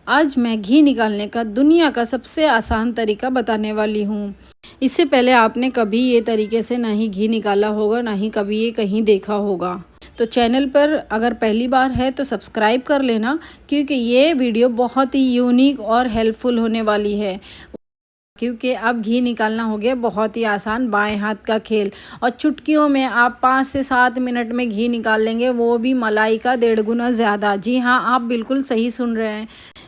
आज मैं घी निकालने का दुनिया का सबसे आसान तरीका बताने वाली हूँ। इससे पहले आपने कभी ये तरीके से ना ही घी निकाला होगा, ना ही कभी ये कहीं देखा होगा। तो चैनल पर अगर पहली बार है तो सब्सक्राइब कर लेना, क्योंकि ये वीडियो बहुत ही यूनिक और हेल्पफुल होने वाली है। क्योंकि अब घी निकालना हो गया बहुत ही आसान, बाएं हाथ का खेल, और चुटकियों में आप 5 से 7 मिनट में घी निकाल लेंगे, वो भी मलाई का 1.5 गुना ज़्यादा। जी हाँ, आप बिल्कुल सही सुन रहे हैं।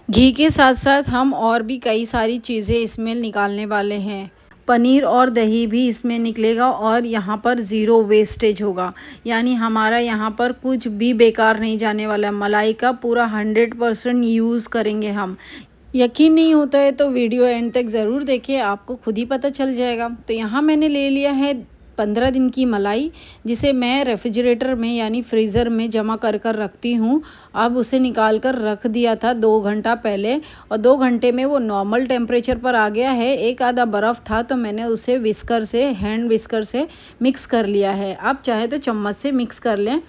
घी के साथ साथ हम और भी कई सारी चीज़ें इसमें निकालने वाले हैं। पनीर और दही भी इसमें निकलेगा और यहाँ पर ज़ीरो वेस्टेज होगा, यानी हमारा यहाँ पर कुछ भी बेकार नहीं जाने वाला। मलाई का पूरा 100% यूज़ करेंगे हम। यकीन नहीं होता है तो वीडियो एंड तक ज़रूर देखिए, आपको खुद ही पता चल जाएगा। तो यहाँ मैंने ले लिया है 15 दिन की मलाई, जिसे मैं रेफ्रिजरेटर में यानी फ्रीज़र में जमा कर कर रखती हूँ। अब उसे निकाल कर रख दिया था 2 घंटा पहले, और 2 घंटे में वो नॉर्मल टेम्परेचर पर आ गया है। एक आधा बर्फ़ था तो मैंने उसे विस्कर से, हैंड विस्कर से मिक्स कर लिया है। आप चाहे तो चम्मच से मिक्स कर लें।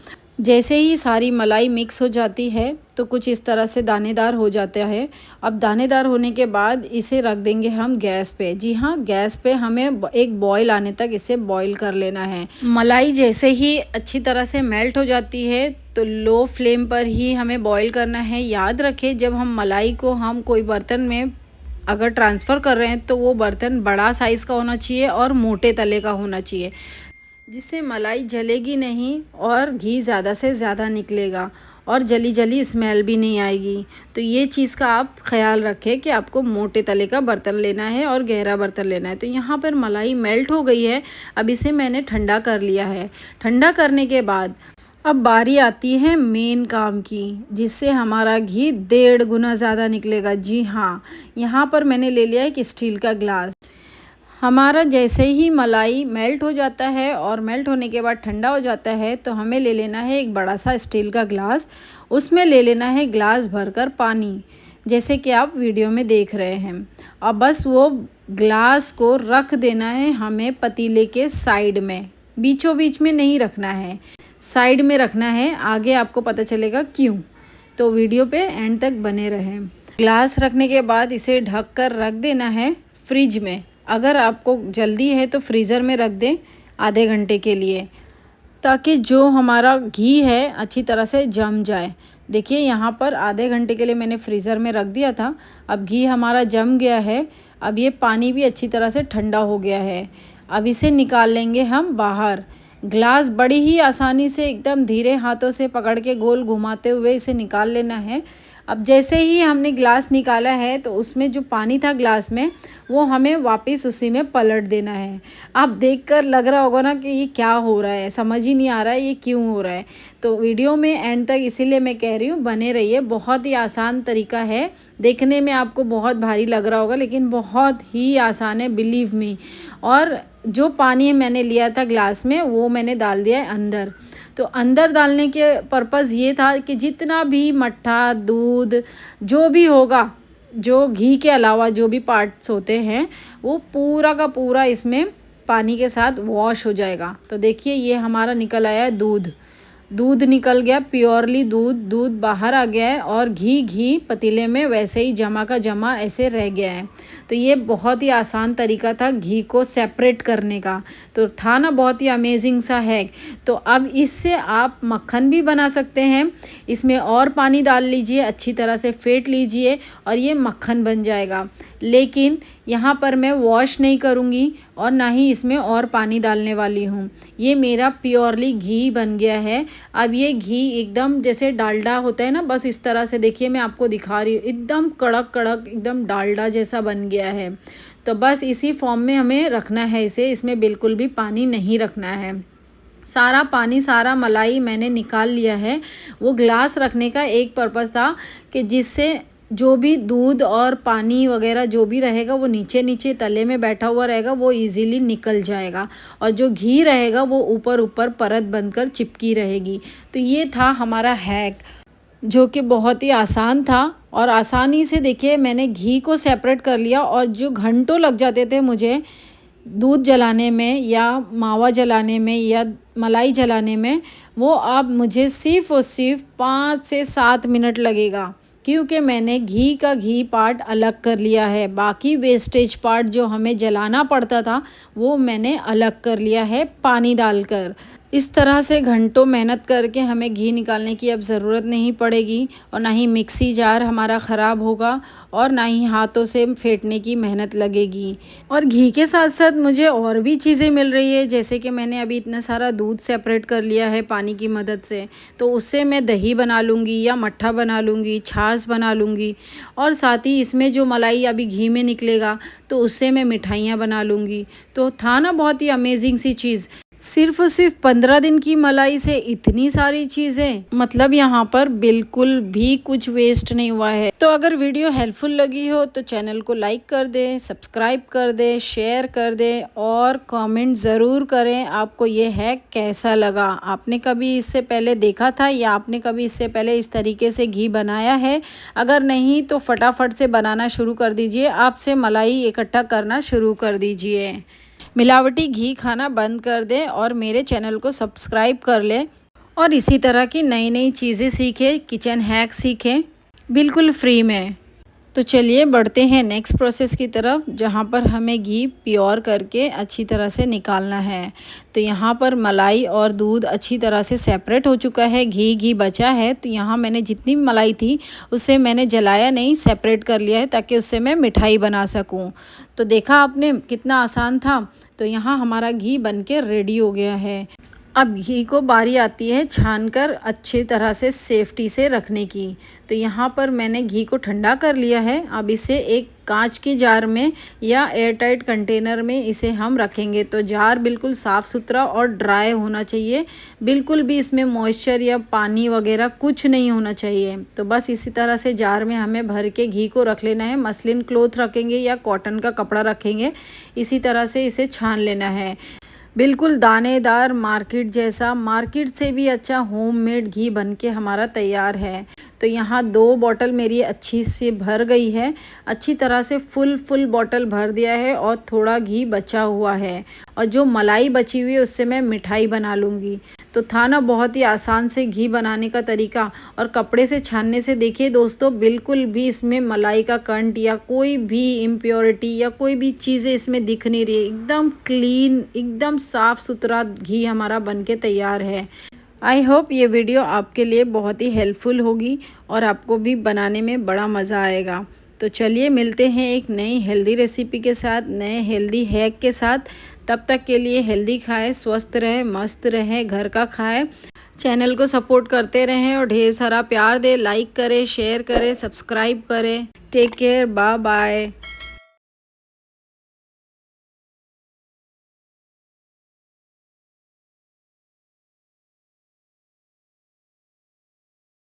जैसे ही सारी मलाई मिक्स हो जाती है तो कुछ इस तरह से दानेदार हो जाता है। अब दानेदार होने के बाद इसे रख देंगे हम गैस पे। जी हाँ, गैस पे हमें एक बॉईल आने तक इसे बॉईल कर लेना है। मलाई जैसे ही अच्छी तरह से मेल्ट हो जाती है तो लो फ्लेम पर ही हमें बॉईल करना है। याद रखें, जब हम मलाई को हम कोई बर्तन में अगर ट्रांसफ़र कर रहे हैं तो वो बर्तन बड़ा साइज़ का होना चाहिए और मोटे तले का होना चाहिए, जिससे मलाई जलेगी नहीं और घी ज़्यादा से ज़्यादा निकलेगा और जली जली स्मेल भी नहीं आएगी। तो ये चीज़ का आप ख्याल रखें कि आपको मोटे तले का बर्तन लेना है और गहरा बर्तन लेना है। तो यहाँ पर मलाई मेल्ट हो गई है। अब इसे मैंने ठंडा कर लिया है। ठंडा करने के बाद अब बारी आती है मेन काम की, जिससे हमारा घी 1.5 गुना ज़्यादा निकलेगा। जी हाँ, यहाँ पर मैंने ले लिया एक स्टील का ग्लास। हमारा जैसे ही मलाई मेल्ट हो जाता है और मेल्ट होने के बाद ठंडा हो जाता है तो हमें ले लेना है एक बड़ा सा स्टील का ग्लास। उसमें ले लेना है ग्लास भरकर पानी, जैसे कि आप वीडियो में देख रहे हैं। और बस वो ग्लास को रख देना है हमें पतीले के साइड में, बीचों बीच में नहीं रखना है, साइड में रखना है। आगे आपको पता चलेगा क्यों, तो वीडियो पे एंड तक बने रहें। ग्लास रखने के बाद इसे ढक कर रख देना है फ्रिज में। अगर आपको जल्दी है तो फ्रीज़र में रख दें आधे घंटे के लिए, ताकि जो हमारा घी है अच्छी तरह से जम जाए। देखिए, यहाँ पर आधे घंटे के लिए मैंने फ्रीज़र में रख दिया था। अब घी हमारा जम गया है। अब ये पानी भी अच्छी तरह से ठंडा हो गया है। अब इसे निकाल लेंगे हम बाहर। ग्लास बड़ी ही आसानी से एकदम धीरे हाथों से पकड़ के गोल घुमाते हुए इसे निकाल लेना है। अब जैसे ही हमने ग्लास निकाला है तो उसमें जो पानी था ग्लास में, वो हमें वापस उसी में पलट देना है। आप देखकर लग रहा होगा ना कि ये क्या हो रहा है, समझ ही नहीं आ रहा है ये क्यों हो रहा है। तो वीडियो में एंड तक इसीलिए मैं कह रही हूँ, बने रहिए। बहुत ही आसान तरीका है। देखने में आपको बहुत भारी लग रहा होगा, लेकिन बहुत ही आसान है, बिलीव मी। और जो पानी मैंने लिया था ग्लास में, वो मैंने डाल दिया है अंदर। तो अंदर डालने के पर्पज़ ये था कि जितना भी मट्ठा, दूध, जो भी होगा, जो घी के अलावा जो भी पार्ट्स होते हैं, वो पूरा का पूरा इसमें पानी के साथ वॉश हो जाएगा। तो देखिए, ये हमारा निकल आया है दूध। दूध निकल गया, प्योरली दूध बाहर आ गया है, और घी पतीले में वैसे ही जमा का जमा ऐसे रह गया है। तो ये बहुत ही आसान तरीका था घी को सेपरेट करने का। तो था ना बहुत ही अमेजिंग सा है। तो अब इससे आप मक्खन भी बना सकते हैं। इसमें और पानी डाल लीजिए, अच्छी तरह से फेंट लीजिए और ये मक्खन बन जाएगा। लेकिन यहाँ पर मैं वॉश नहीं करूँगी और ना ही इसमें और पानी डालने वाली हूँ। ये मेरा प्योरली घी बन गया है। अब ये घी एकदम जैसे डालडा होता है ना, बस इस तरह से देखिए, मैं आपको दिखा रही हूँ, एकदम कड़क कड़क एकदम डालडा जैसा बन गया है। तो बस इसी फॉर्म में हमें रखना है इसे, इसमें बिल्कुल भी पानी नहीं रखना है। सारा पानी, सारा मलाई मैंने निकाल लिया है। वो ग्लास रखने का एक पर्पज़ था कि जिससे जो भी दूध और पानी वगैरह जो भी रहेगा वो नीचे नीचे तले में बैठा हुआ रहेगा, वो इजीली निकल जाएगा, और जो घी रहेगा वो ऊपर ऊपर परत बनकर चिपकी रहेगी। तो ये था हमारा हैक, जो कि बहुत ही आसान था। और आसानी से देखिए, मैंने घी को सेपरेट कर लिया, और जो घंटों लग जाते थे मुझे दूध जलाने में या मावा जलाने में या मलाई जलाने में, वो अब मुझे सिर्फ़ और सिर्फ 5 से 7 मिनट लगेगा। क्योंकि मैंने घी पार्ट अलग कर लिया है। बाकी वेस्टेज पार्ट जो हमें जलाना पड़ता था वो मैंने अलग कर लिया है पानी डालकर। इस तरह से घंटों मेहनत करके हमें घी निकालने की अब ज़रूरत नहीं पड़ेगी और ना ही मिक्सी जार हमारा ख़राब होगा और ना ही हाथों से फेंटने की मेहनत लगेगी। और घी के साथ साथ मुझे और भी चीज़ें मिल रही है, जैसे कि मैंने अभी इतना सारा दूध सेपरेट कर लिया है पानी की मदद से, तो उससे मैं दही बना लूँगी या मट्ठा बना लूँगी, छाछ बना लूँगी। और साथ ही इसमें जो मलाई अभी घी में निकलेगा तो उससे मैं मिठाइयाँ बना लूँगी। तो था ना बहुत ही अमेजिंग सी चीज़। सिर्फ और सिर्फ 15 दिन की मलाई से इतनी सारी चीज़ें, मतलब यहाँ पर बिल्कुल भी कुछ वेस्ट नहीं हुआ है। तो अगर वीडियो हेल्पफुल लगी हो तो चैनल को लाइक कर दें, सब्सक्राइब कर दें, शेयर कर दें और कमेंट ज़रूर करें आपको ये हैक कैसा लगा। आपने कभी इससे पहले देखा था या आपने कभी इससे पहले इस तरीके से घी बनाया है? अगर नहीं तो फटाफट से बनाना शुरू कर दीजिए, आपसे मलाई इकट्ठा करना शुरू कर दीजिए। मिलावटी घी खाना बंद कर दें और मेरे चैनल को सब्सक्राइब कर लें और इसी तरह की नई नई चीज़ें सीखें, किचन हैक सीखें बिल्कुल फ्री में। तो चलिए बढ़ते हैं नेक्स्ट प्रोसेस की तरफ, जहाँ पर हमें घी प्योर करके अच्छी तरह से निकालना है। तो यहाँ पर मलाई और दूध अच्छी तरह से सेपरेट हो चुका है, घी बचा है। तो यहाँ मैंने जितनी भी मलाई थी उसे मैंने जलाया नहीं, सेपरेट कर लिया है ताकि उससे मैं मिठाई बना सकूँ। तो देखा आपने कितना आसान था। तो यहाँ हमारा घी बन के रेडी हो गया है। अब घी को बारी आती है छानकर अच्छी तरह से सेफ्टी से रखने की। तो यहाँ पर मैंने घी को ठंडा कर लिया है। अब इसे एक कांच की जार में या एयरटाइट कंटेनर में इसे हम रखेंगे। तो जार बिल्कुल साफ़ सुथरा और ड्राई होना चाहिए, बिल्कुल भी इसमें मॉइस्चर या पानी वगैरह कुछ नहीं होना चाहिए। तो बस इसी तरह से जार में हमें भर के घी को रख लेना है। मसलिन क्लॉथ रखेंगे या कॉटन का कपड़ा रखेंगे, इसी तरह से इसे छान लेना है। बिल्कुल दानेदार, मार्केट जैसा, मार्केट से भी अच्छा होममेड घी बनके हमारा तैयार है। तो यहाँ 2 बॉटल मेरी अच्छी से भर गई है, अच्छी तरह से फुल बॉटल भर दिया है और थोड़ा घी बचा हुआ है। और जो मलाई बची हुई है उससे मैं मिठाई बना लूँगी। तो था ना बहुत ही आसान से घी बनाने का तरीका। और कपड़े से छानने से देखिए दोस्तों, बिल्कुल भी इसमें मलाई का कंट या कोई भी इम्प्योरिटी या कोई भी चीज़ें इसमें दिख नहीं रही है। एकदम क्लीन, एकदम साफ़ सुथरा घी हमारा बनके तैयार है। आई होप ये वीडियो आपके लिए बहुत ही हेल्पफुल होगी और आपको भी बनाने में बड़ा मज़ा आएगा। तो चलिए मिलते हैं एक नई हेल्दी रेसिपी के साथ, नए हेल्दी हैक के साथ। तब तक के लिए हेल्दी खाएं, स्वस्थ रहें, मस्त रहें, घर का खाएं। चैनल को सपोर्ट करते रहें और ढेर सारा प्यार दें। लाइक करें, शेयर करें, सब्सक्राइब करें। Take care, bye bye.